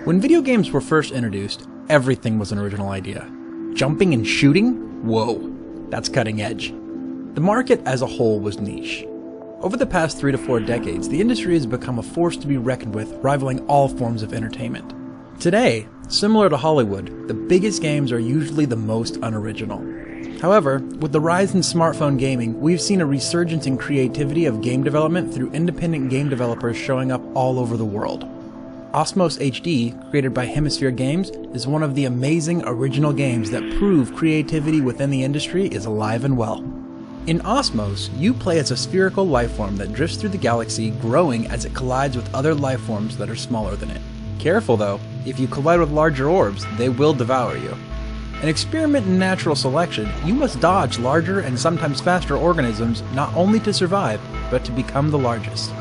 When video games were first introduced, everything was an original idea. Jumping and shooting? Whoa, that's cutting edge. The market as a whole was niche. Over the past 3 to 4 decades, the industry has become a force to be reckoned with, rivaling all forms of entertainment. Today, similar to Hollywood, the biggest games are usually the most unoriginal. However, with the rise in smartphone gaming, we've seen a resurgence in creativity of game development through independent game developers showing up all over the world. Osmos HD, created by Hemisphere Games, is one of the amazing original games that prove creativity within the industry is alive and well. In Osmos, you play as a spherical lifeform that drifts through the galaxy, growing as it collides with other lifeforms that are smaller than it. Careful though, if you collide with larger orbs, they will devour you. An experiment in natural selection, you must dodge larger and sometimes faster organisms not only to survive, but to become the largest.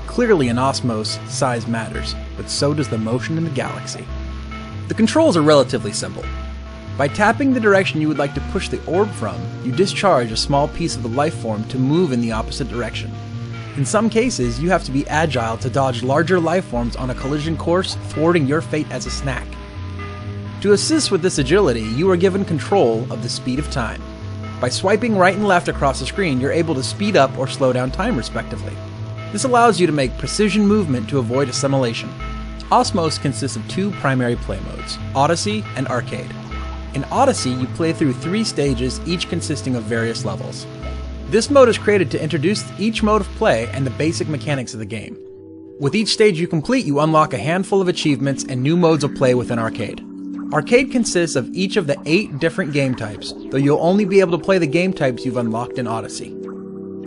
Clearly in Osmos, size matters, but so does the motion in the galaxy. The controls are relatively simple. By tapping the direction you would like to push the orb from, you discharge a small piece of the lifeform to move in the opposite direction. In some cases, you have to be agile to dodge larger lifeforms on a collision course, thwarting your fate as a snack. To assist with this agility, you are given control of the speed of time. By swiping right and left across the screen, you're able to speed up or slow down time respectively. This allows you to make precision movement to avoid assimilation. Osmos consists of 2 primary play modes, Odyssey and Arcade. In Odyssey, you play through 3 stages, each consisting of various levels. This mode is created to introduce each mode of play and the basic mechanics of the game. With each stage you complete, you unlock a handful of achievements and new modes of play within Arcade. Arcade consists of each of the 8 different game types, though you'll only be able to play the game types you've unlocked in Odyssey.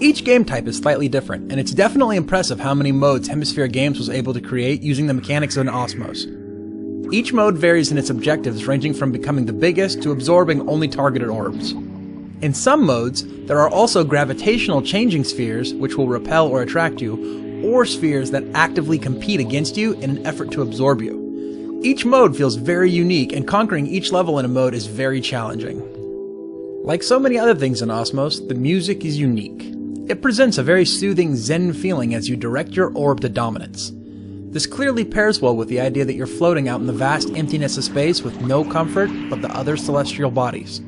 Each game type is slightly different, and it's definitely impressive how many modes Hemisphere Games was able to create using the mechanics of an Osmos. Each mode varies in its objectives, ranging from becoming the biggest to absorbing only targeted orbs. In some modes, there are also gravitational changing spheres, which will repel or attract you, or spheres that actively compete against you in an effort to absorb you. Each mode feels very unique, and conquering each level in a mode is very challenging. Like so many other things in Osmos, the music is unique. It presents a very soothing Zen feeling as you direct your orb to dominance. This clearly pairs well with the idea that you're floating out in the vast emptiness of space with no comfort but the other celestial bodies.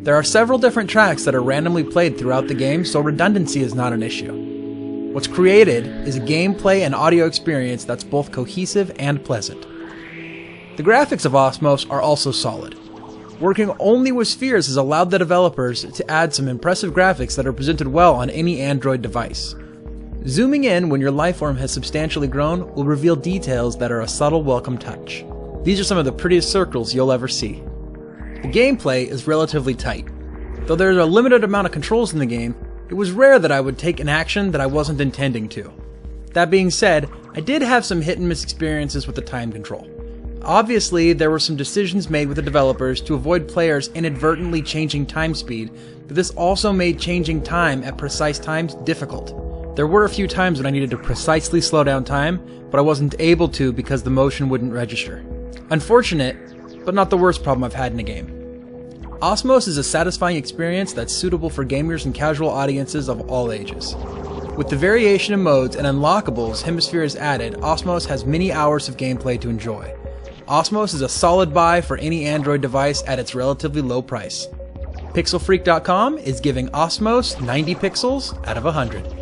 There are several different tracks that are randomly played throughout the game, so redundancy is not an issue. What's created is a gameplay and audio experience that's both cohesive and pleasant. The graphics of Osmos are also solid. Working only with spheres has allowed the developers to add some impressive graphics that are presented well on any Android device. Zooming in when your lifeform has substantially grown will reveal details that are a subtle welcome touch. These are some of the prettiest circles you'll ever see. The gameplay is relatively tight. Though there is a limited amount of controls in the game, it was rare that I would take an action that I wasn't intending to. That being said, I did have some hit and miss experiences with the time control. Obviously, there were some decisions made with the developers to avoid players inadvertently changing time speed, but this also made changing time at precise times difficult. There were a few times when I needed to precisely slow down time, but I wasn't able to because the motion wouldn't register. Unfortunate, but not the worst problem I've had in a game. Osmos is a satisfying experience that's suitable for gamers and casual audiences of all ages. With the variation in modes and unlockables Hemisphere has added, Osmos has many hours of gameplay to enjoy. Osmos is a solid buy for any Android device at its relatively low price. PixelFreak.com is giving Osmos 90 pixels out of 100.